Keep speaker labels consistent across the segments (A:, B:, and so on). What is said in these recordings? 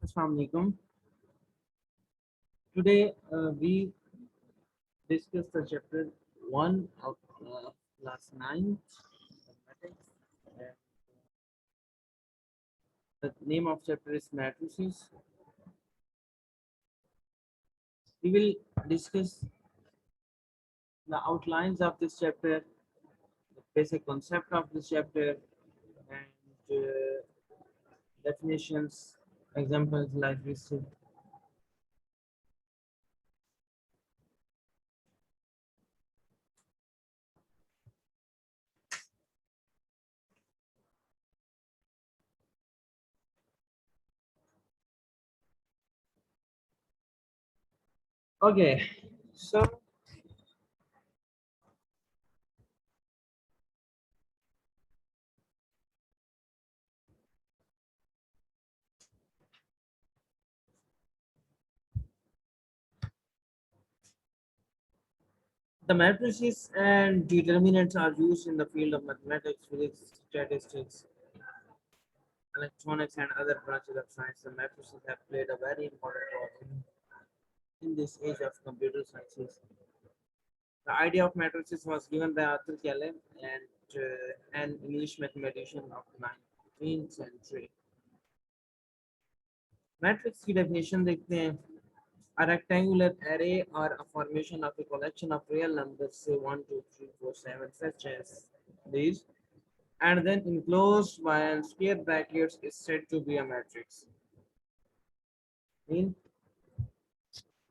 A: Assalamu alaikum. Today we discuss the chapter 1 of class 9 mathematics. And the name of chapter is matrices. We will discuss the outlines of this chapter, the basic concept of this chapter, and definitions, examples like this. Okay, so the matrices and determinants are used in the field of mathematics, physics, statistics, electronics, and other branches of science. The matrices have played a very important role in this age of computer sciences. The idea of matrices was given by Arthur Kelly and an English mathematician of the 19th century. Matrix की definition देखते हैं. A rectangular array or a formation of a collection of real numbers, say 1, 2, 3, 4, 7, such as these, and then enclosed by square brackets is said to be a matrix. Mean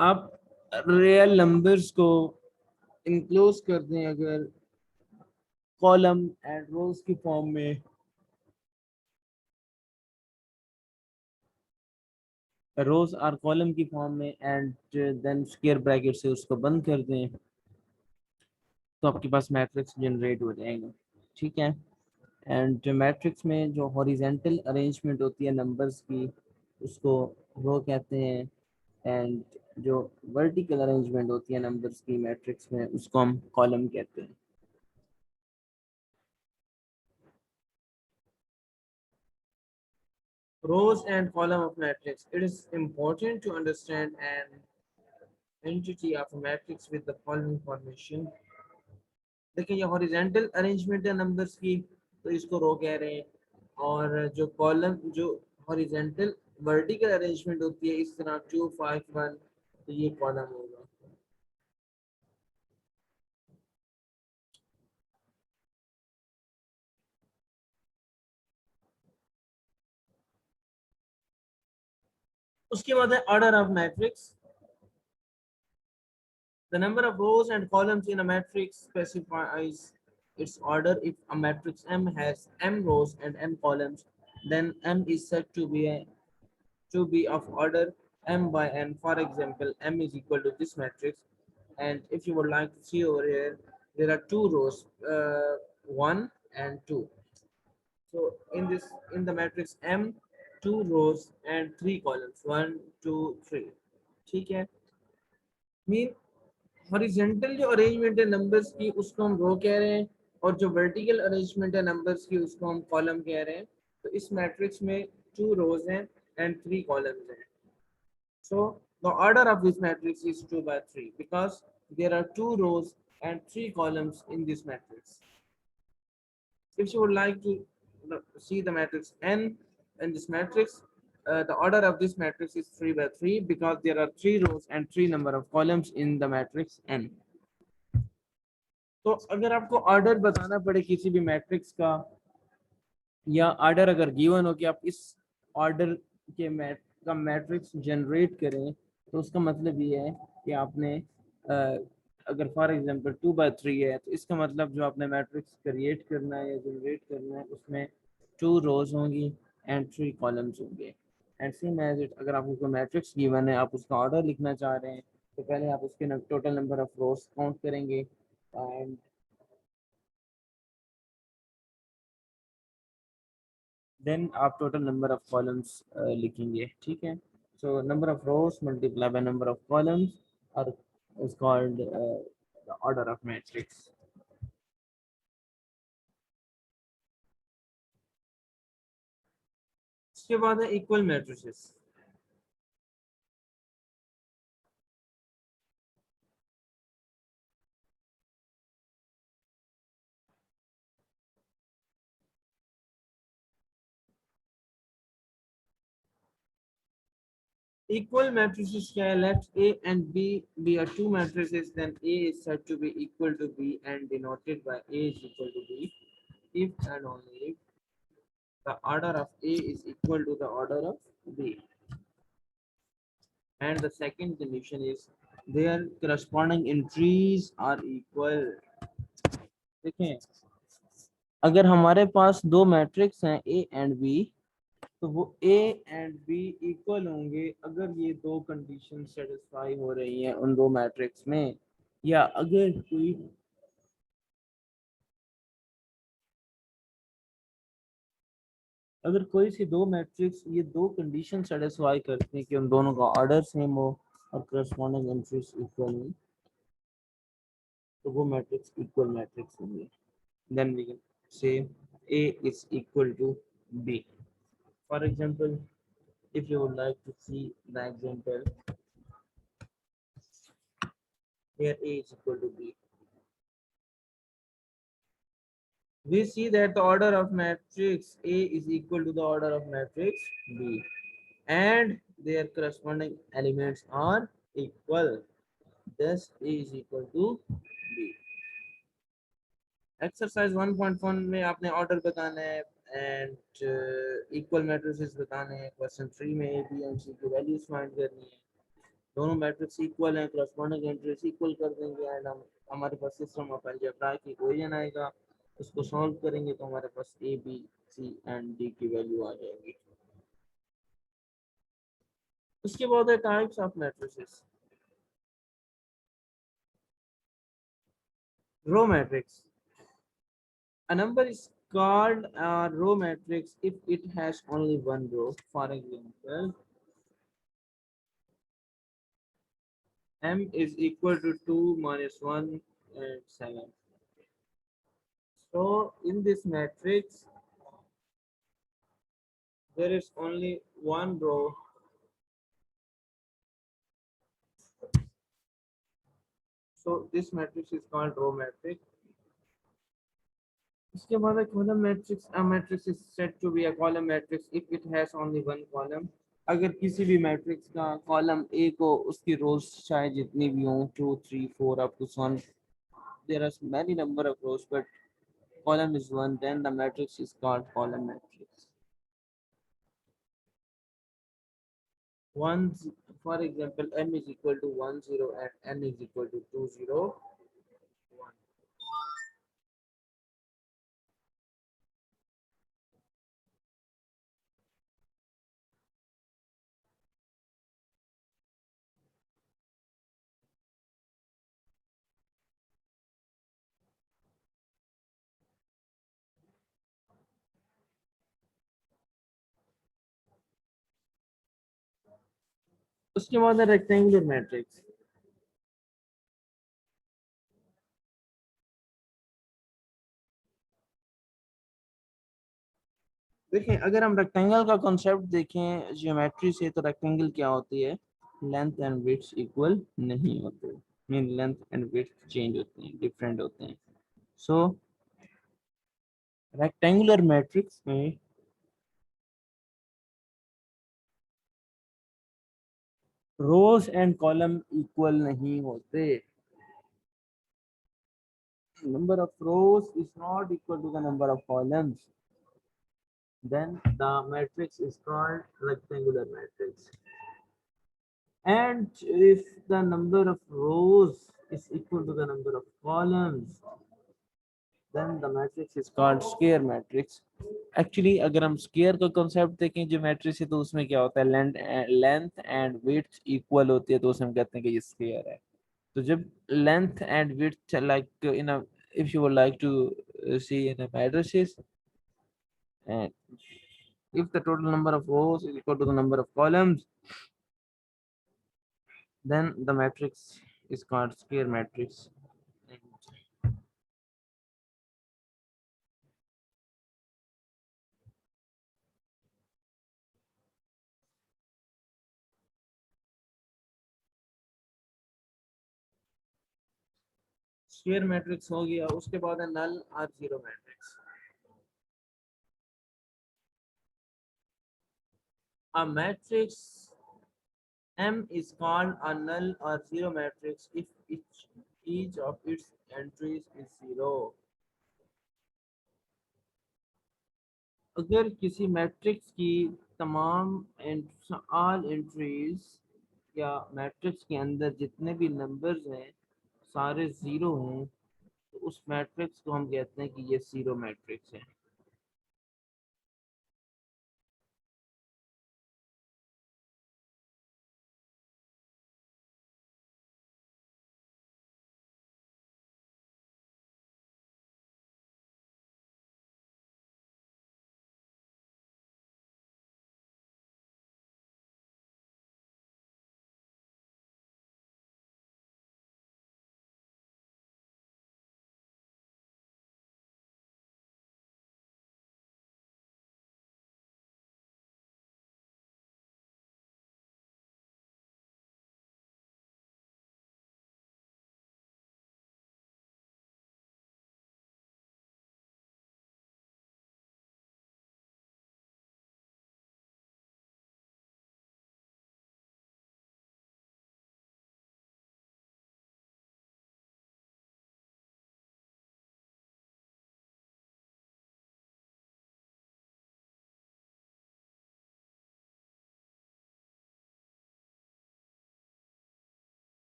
A: आप real numbers को enclose कर दें अगर column and रोज की form में, रोज और column की form में, एंड देन स्क्वायर ब्रैकेट से उसको बंद कर दें, तो आपके पास मैट्रिक्स जनरेट हो जाएगा. ठीक है. एंड मैट्रिक्स में जो हॉरिजेंटल अरेंजमेंट होती है नंबर्स की उसको रो कहते हैं, एंड जो वर्टिकल अरेंजमेंट होती है नंबर्स की मैट्रिक्स में उसको हम कॉलम कहते हैं. Rows and column of matrix. It is important to understand an entity of a matrix with the following information. देखिए ये हॉरिजेंटल अरेंजमेंट है नंबर्स की, तो इसको रो कह रहे हैं. और जो कॉलम, जो हॉरिजेंटल वर्टिकल अरेंजमेंट होती है इस तरह 2 5 1, तो ये कॉलम होगा. उसके बाद है order of matrix. The number of rows and columns in a matrix specifies its order. If a matrix M has m rows and m columns, then M is said to be of order m by n. For example, M is equal to this matrix, and if you would like to see over here, there are two rows, 1 and 2. So in the matrix M, two rows and three columns, 1 2 3. ठीक है. Mean horizontal जो arrangement है numbers की उसको हम रो कह रहे हैं, और जो वर्टिकल अरेंजमेंट है नंबर्स की उसको हम कॉलम कह रहे हैं. तो इस मैट्रिक्स में टू रोज हैं एंड थ्री कॉलम्स हैं. So the order of this matrix is 2 by 3 because there are two rows and three columns in this matrix. If you would like to see the matrix n in this matrix, the order of this matrix is 3 by 3 because there are three rows and three number of columns in the matrix n. तो अगर आपको order बताना पड़े किसी भी matrix का, या order अगर गिवन हो कि आप इस ऑर्डर के मैट्रिक्स जनरेट करें, तो उसका मतलब ये है कि आपने अगर फॉर एग्जांपल 2 by 3 है, तो इसका मतलब जो आपने मैट्रिक्स क्रिएट करना है या जनरेट करना है उसमें टू रोज होंगी एंड थ्री कॉलम्स होंगे. एंड सेम एज इट, अगर आपको कोई मैट्रिक्स गिवन है, आप उसका ऑर्डर लिखना चाह रहे हैं, तो पहले आप उसके total number of rows count करेंगे एंड देन आप टोटल नंबर ऑफ कॉलम्स लिखेंगे. ठीक है. So number of rows multiply by number of columns और is called the order of matrix. इसके बाद है इक्वल मैट्रिसेस. Equal matrices क्या है? Let A and B be a two matrices, then A is said to be equal to B and denoted by A is equal to B if and only if the order of A is equal to the order of B. And the second condition is their corresponding entries are equal. देखें, अगर हमारे पास दो matrix हैं A and B, तो वो A and B equal होंगे अगर ये दो कंडीशन सेटिस्फाई हो रही हैं उन दो मैट्रिक्स में, या अगर कोई सी दो मैट्रिक्स ये दो कंडीशन सेटिस्फाई करती हैं कि उन दोनों का ऑर्डर सेम हो और करस्पॉन्डिंग एंट्रीज इक्वल हो, तो वो मैट्रिक्स इक्वल मैट्रिक्स होंगे. Then we can say A is equal to B. For example, if you would like to see the example, here A is equal to B. We see that the order of matrix A is equal to the order of matrix B, and their corresponding elements are equal. Thus, A is equal to B. Exercise 1.1 में आपने order बताना है and equal matrices बताने हैं. Question 3 में A B and सी की values find करनी है. दोनों मैट्रिक्स इक्वल हैं, करस्पॉन्डिंग एंट्रीज इक्वल कर देंगे एंड हम हमारे पास सिस्टम ऑफ अलजेब्रा की इक्वेशन आएगा. उसको सॉल्व करेंगे तो हमारे पास A B C and D की वैल्यू आ जाएगी. उसके बाद है types of matrices. Row matrix. A number is called a row matrix if it has only one row. For example, M is equal to 2 minus 1 and 7. So in this matrix, there is only one row. So this matrix is called row matrix. इसके बाद column matrix. A matrix is said to be a column matrix if it has only one column. अगर किसी भी matrix का column A को उसकी रोज चाहे जितनी भी हों 2 3 4 up to 1, there are many number of rows but column is one, then the matrix is called column matrix. One, for example, m is equal to 1 0 and n is equal to 2 0 1. उसके बाद है rectangular matrix. देखें, अगर हम rectangle का concept देखें geometry से, तो रेक्टेंगल क्या होती है? लेंथ एंड विड्थ इक्वल नहीं होते. Mean length and width change होते हैं, डिफरेंट होते हैं. सो रेक्टेंगुलर मैट्रिक्स में रोज एंड कॉलम इक्वल नहीं होते. Number of rows is not equal to the number of columns, then the matrix is called rectangular matrix. And if the number of rows is equal to the number of columns, then the matrix is called square matrix. Actually अगर हम square का concept देखें जो matrix है, तो उसमें क्या होता है? लेंथ एंड विड्थ इक्वल होती है, तो उसमें हम कहते हैं कि ये स्क्वायर है. तो जब length and width like in a, if you would like to see in a matrices, and if the total number of rows is equal to the number of columns, then the matrix is called square matrix. Square matrix हो गया. उसके बाद है नल और zero matrix. A matrix M is called a null or zero matrix if each of its entries is zero. अगर किसी matrix की तमाम ऑल एंट्रीज या मैट्रिक्स के अंदर जितने भी नंबर्स हैं सारे जीरो हैं तो उस मैट्रिक्स को हम कहते हैं कि ये जीरो मैट्रिक्स है।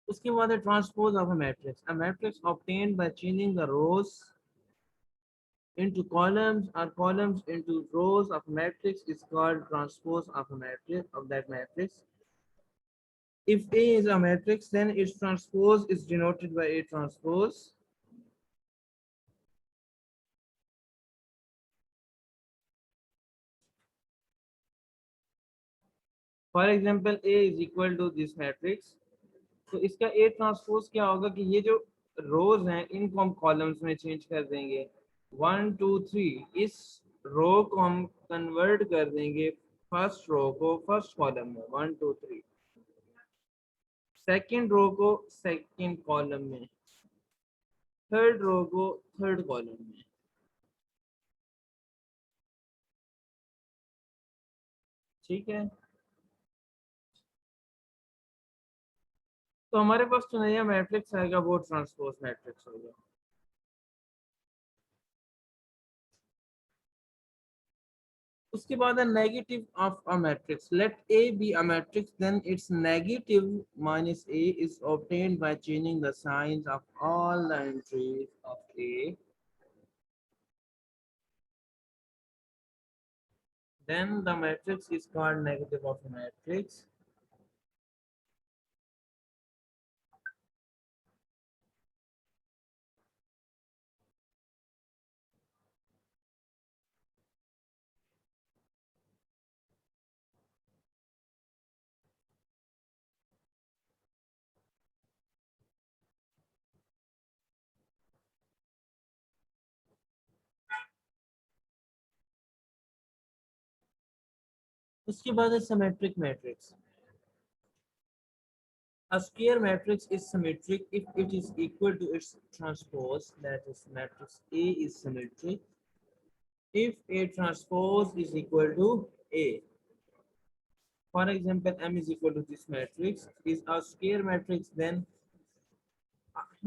A: उसके बाद है transpose of a matrix obtained by changing the rows into columns or columns into rows of matrix is called transpose of a matrix of that matrix. If A is a matrix, then its transpose is denoted by A transpose. For example, A is equal to this matrix. तो इसका A transpose क्या होगा कि ये जो रोज हैं इनको हम कॉलम्स में चेंज कर देंगे। 1 2 3 इस रो को हम कन्वर्ट कर देंगे फर्स्ट रो को फर्स्ट कॉलम में 1 2 3, सेकेंड रो को सेकेंड कॉलम में, थर्ड रो को थर्ड कॉलम में। ठीक है, तो हमारे पास जो नया मैट्रिक्स आएगा वो ट्रांसपोज मैट्रिक्स होगा। उसके बाद है negative of a matrix. Let A be a matrix then its negative minus A is obtained by changing the signs of all the entries of A, then the matrix is called negative of a matrix. उसके बाद है symmetric matrix. A square matrix is symmetric if it is equal to its transpose, that is matrix A is symmetric if A transpose is equal to A. For example, M is equal to this matrix is a square matrix, then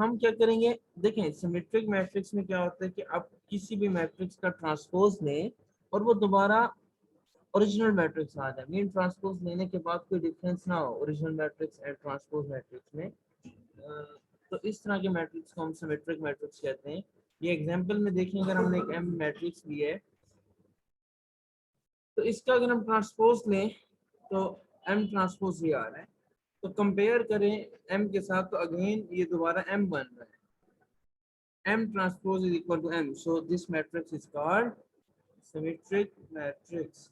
A: हम क्या करेंगे, देखें symmetric matrix में क्या होता है कि आप किसी भी मैट्रिक्स का ट्रांसपोज लें और वो दोबारा ओरिजिनल मैट्रिक्स आ जाए, मीन ट्रांसपोज लेने के बाद कोई डिफरेंस ना हो original matrix and transpose matrix में। तो इस तरह के मैट्रिक्स को हम सिमेट्रिक मैट्रिक्स कहते हैं। ये एग्जांपल में देखें, अगर हमने एक एम मैट्रिक्स ली है तो इसका अगर हम ट्रांसपोज लें तो एम ट्रांसपोज ये आ रहा है, तो कंपेयर करें एम के साथ तो अगेन ये दोबारा एम बन रहा है, m transpose is equal to m, so this matrix is called symmetric matrix.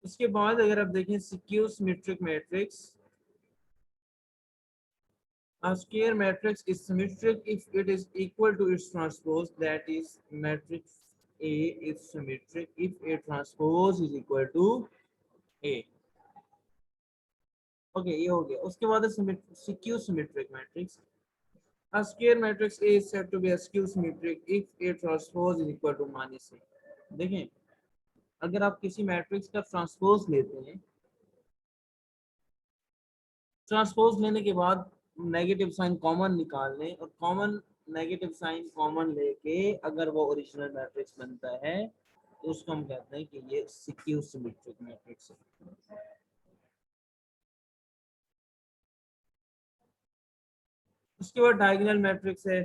A: उसके बाद अगर आप देखें skew symmetric matrix, a square matrix is symmetric if it is equal to its transpose, that is matrix A is symmetric if A transpose is equal to A. Okay ये हो गया। उसके बाद skew symmetric matrix, a square matrix A is said to be a skew symmetric if A transpose is equal to minus A। देखें अगर आप किसी matrix का ट्रांसपोज लेते हैं, ट्रांसपोज लेने के बाद नेगेटिव साइन कॉमन निकाल लें और कॉमन नेगेटिव साइन कॉमन लेके अगर वो ओरिजिनल मैट्रिक्स बनता है तो उसको हम कहते हैं कि ये स्क्यू सिमेट्रिक मैट्रिक्स है। उसके बाद डायगोनल मैट्रिक्स है।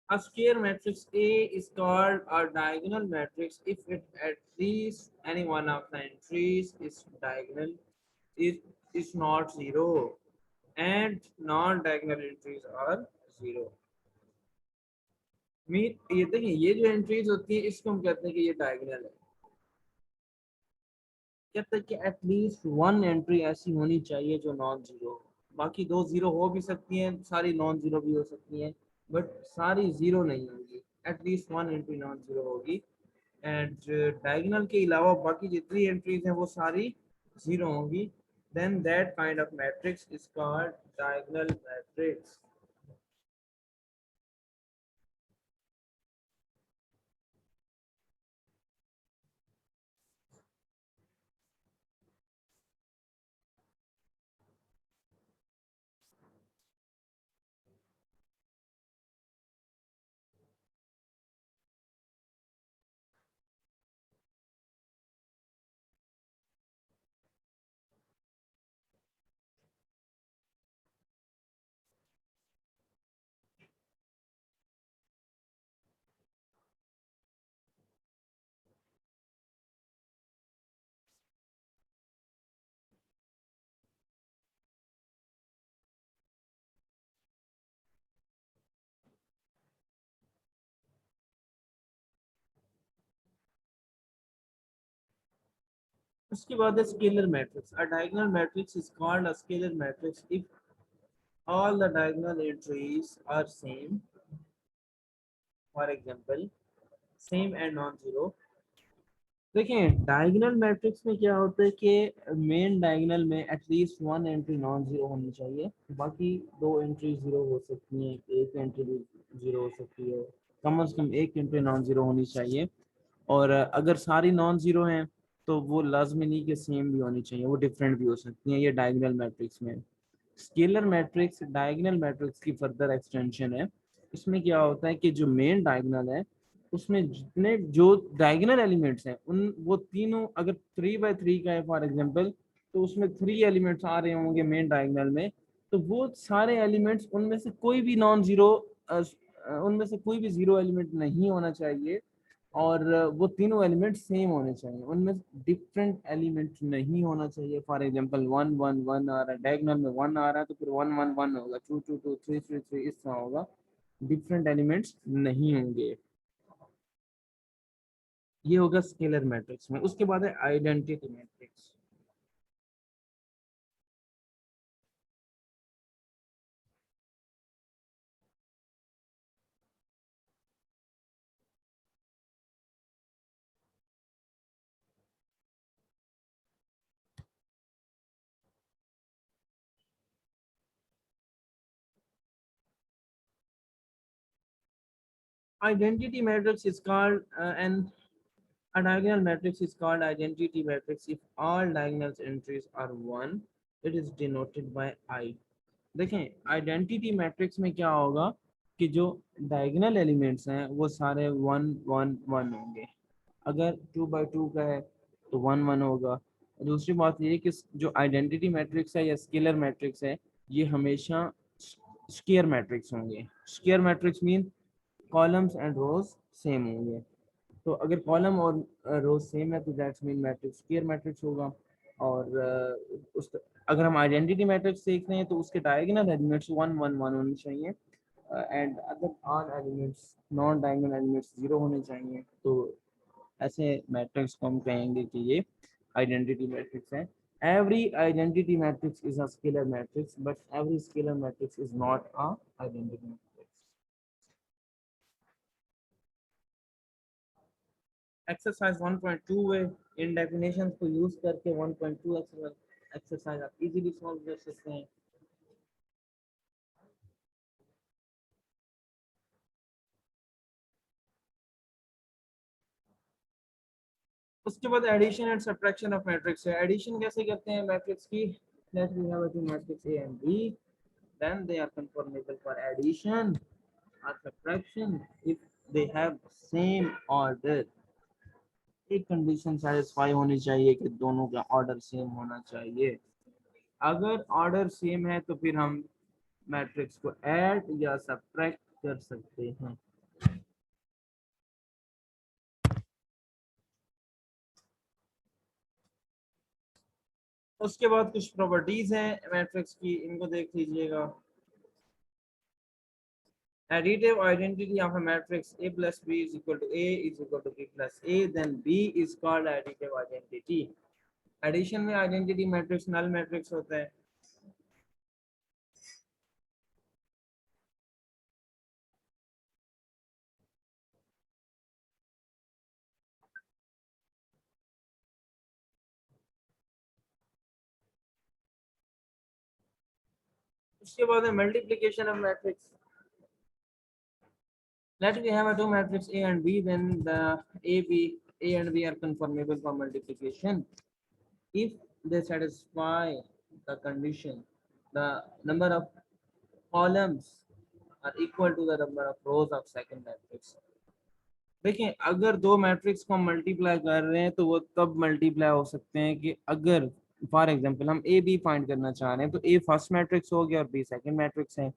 A: A square matrix A is called a diagonal matrix if it at least any one of the entries is diagonal, is not zero, and non-diagonal entries are zero। Mean ये देखिए ये जो entries होती है इसको हम कहते हैं कि ये डायगोनल है। कहते हैं कि एटलीस्ट वन एंट्री ऐसी होनी चाहिए जो नॉन जीरो हो, बाकी दो जीरो हो भी सकती हैं, सारी नॉन जीरो भी हो सकती हैं, बट सारी जीरो नहीं होगी, at least one entry non zero होगी। एंड डायगोनल के अलावा बाकी जितनी एंट्रीज हैं वो सारी जीरो होंगी, then that kind of matrix is called diagonal matrix. उसके बाद है scalar matrix. A diagonal matrix is called a scalar matrix if all the diagonal entries are same, for example same and non-zero। देखिए diagonal matrix में क्या होता है कि main diagonal में at least one entry non zero होनी चाहिए, बाकी दो एंट्री जीरो हो सकती हैं, एक एंट्री भी जीरो हो सकती है, कम से कम एक एंट्री नॉन जीरो होनी चाहिए। और अगर सारी नॉन जीरो हैं तो वो लाजमी नहीं कि सेम भी होनी चाहिए, वो डिफरेंट भी हो सकती हैं, ये डायगोनल मैट्रिक्स में। स्केलर मैट्रिक्स डायगोनल मैट्रिक्स की फर्दर एक्सटेंशन है। इसमें क्या होता है कि जो मेन डायगोनल है उसमें जितने जो डायगोनल एलिमेंट्स हैं उन वो तीनों, अगर 3 by 3 का है फॉर एग्जांपल, तो उसमें 3 एलिमेंट्स आ रहे होंगे मेन डायगोनल में, तो वो सारे एलिमेंट्स उनमें से कोई भी नॉन जीरो, उनमें से कोई भी जीरो एलिमेंट नहीं होना चाहिए, और वो तीनों एलिमेंट सेम होने चाहिए, उनमें डिफरेंट एलिमेंट नहीं होना चाहिए। फॉर एग्जांपल 1 1 1 आ रहा है डायगोनल में, 1 आ रहा है तो फिर 1 1 1 होगा, 2 2 2 3 3 3 इस तरह होगा, डिफरेंट एलिमेंट्स नहीं होंगे। ये होगा स्केलर मैट्रिक्स में। उसके बाद है identity matrix. Identity matrix is called an a diagonal matrix is called identity matrix if all diagonal entries are one, it is denoted by I। देखें आइडेंटिटी मैट्रिक्स में क्या होगा कि जो डायगोनल एलिमेंट्स हैं वो सारे 1 1 1 होंगे, अगर 2 by 2 का है तो 1 1 होगा। दूसरी बात ये कि जो आइडेंटिटी मैट्रिक्स है या स्केलर मैट्रिक्स है ये हमेशा स्क्वायर मैट्रिक्स होंगे। Square matrix mean columns and rows same होंगे, तो अगर कॉलम और रोज सेम है तो that's mean matrix square matrix होगा। और उस अगर हम आइडेंटिटी मैट्रिक्स देख रहे हैं तो उसके डायगोनल एलिमेंट्स 1 1 1 होने चाहिए, and other all elements non diagonal elements zero होने चाहिए, तो ऐसे मैट्रिक्स को हम कहेंगे कि ये आइडेंटिटी मैट्रिक्स है। Every identity matrix is a scalar matrix, but every scalar matrix is not a identity matrix. Exercise 1.2 में इन definitions को use करके 1.2 exercise आप easily solve कर सकते हैं। उसके बाद addition and subtraction of matrix है। एडिशन कैसे करते हैं मैट्रिक्स की? Let we have two matrix A and B, then they are conformable for addition और subtraction if they have same order. एक कंडीशन सेटिस्फाई होनी चाहिए कि दोनों का ऑर्डर सेम होना चाहिए। अगर ऑर्डर सेम है तो फिर हम मैट्रिक्स को ऐड या सब्ट्रैक्ट कर सकते हैं। उसके बाद कुछ प्रॉपर्टीज हैं मैट्रिक्स की, इनको देख लीजिएगा। Additive identity of a matrix A plus B is equal to A is equal to B plus A, then B is called additive identity. Addition में identity matrix null matrix होता है। उसके बाद है multiplication of matrix. Let we have a two matrix A and B, then the A and B are conformable for multiplication. If they satisfy the condition, the number of columns are equal to the number of rows of second matrix. देखिए अगर दो matrix को हम multiply कर रहे हैं तो वो तब मल्टीप्लाई हो सकते हैं कि अगर फॉर एग्जांपल हम ए बी फाइंड करना चाह रहे हैं तो ए फर्स्ट मैट्रिक्स हो गया और बी सेकंड मैट्रिक्स है,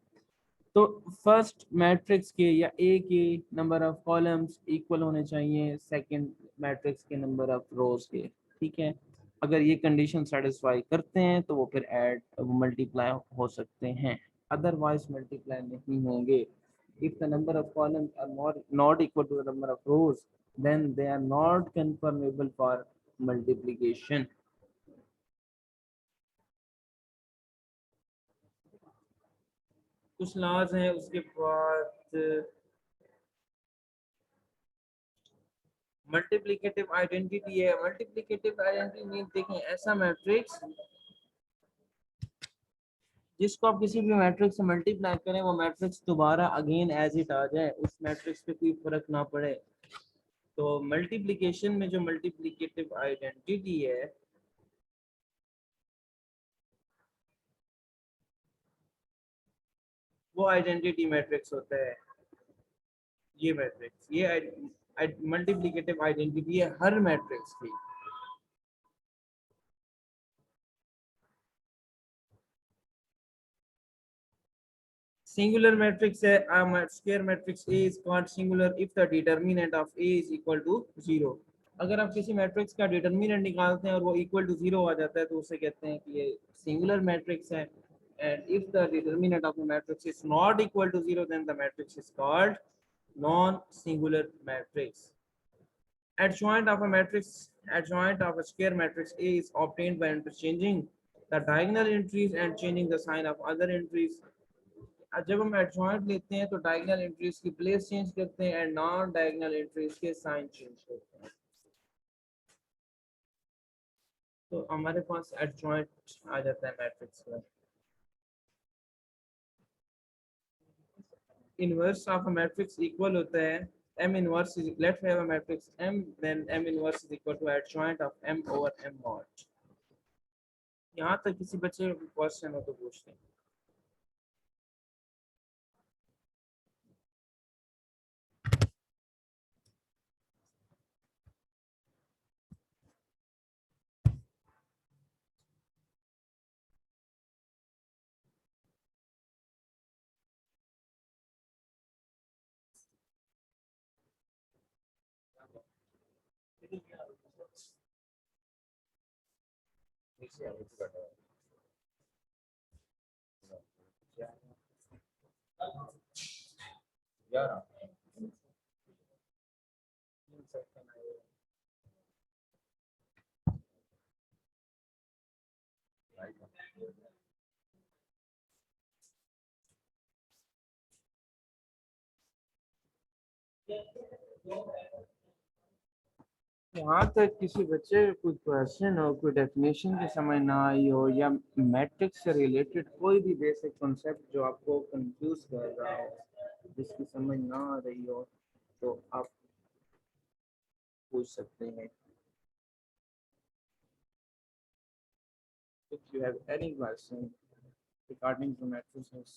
A: तो फर्स्ट मैट्रिक्स के या ए के नंबर ऑफ कॉलम्स इक्वल होने चाहिए सेकंड मैट्रिक्स के नंबर ऑफ रोज के। ठीक है, अगर ये कंडीशन सेटिस्फाई करते हैं तो वो फिर ऐड मल्टीप्लाई हो सकते हैं, अदरवाइज मल्टीप्लाई नहीं होंगे। If the number of columns are not equal to the number of rows, then they are not conformable for multiplication. कुछ लॉज हैं। उसके बाद मल्टीप्लिकेटिव आइडेंटिटी है। मल्टीप्लिकेटिव आइडेंटिटी मीन देखें ऐसा मैट्रिक्स जिसको आप किसी भी मैट्रिक्स से मल्टीप्लाई करें वो मैट्रिक्स दोबारा अगेन एज इट आ जाए, उस मैट्रिक्स पे कोई फर्क ना पड़े। तो मल्टीप्लिकेशन में जो मल्टीप्लिकेटिव आइडेंटिटी है वो आइडेंटिटी मैट्रिक्स होता है। ये मैट्रिक्स ये मल्टीप्लिकेटिव आइडेंटिटी है हर मैट्रिक्स की। सिंगुलर मैट्रिक्स है। Square matrix A is called singular if the determinant of A is equal to 0। अगर आप किसी मैट्रिक्स का डिटर्मिनेंट निकालते हैं और वो इक्वल टू 0 आ जाता है तो उसे कहते हैं कि ये सिंगुलर मैट्रिक्स है। And if the determinant of the matrix is not equal to 0 then the matrix is called non singular matrix. Adjoint of a matrix, adjoint of a square matrix A is obtained by interchanging the diagonal entries and changing the sign of other entries. जब हम adjoint लेते हैं तो diagonal entries की place change करते हैं and non diagonal entries के sign change करते हैं। तो हमारे पास adjoint आ जाता है मैट्रिक्स का। Inverse of a matrix equal होता है M inverse is, let's have a matrix M, then M inverse is equal to adjoint of M over M mod। यहाँ तक किसी बच्चे का क्वेश्चन हो तो पूछते हैं। आएगा। यहाँ तक किसी बच्चे को कोई क्वेश्चन हो, कोई डेफिनेशन की समझ ना आई हो, या मैट्रिक्स से रिलेटेड कोई भी बेसिक कॉन्सेप्ट जो आपको कंफ्यूज कर रहा हो, जिसकी समझ ना आ रही हो, तो आप पूछ सकते हैं। If you have any question regarding to matrices,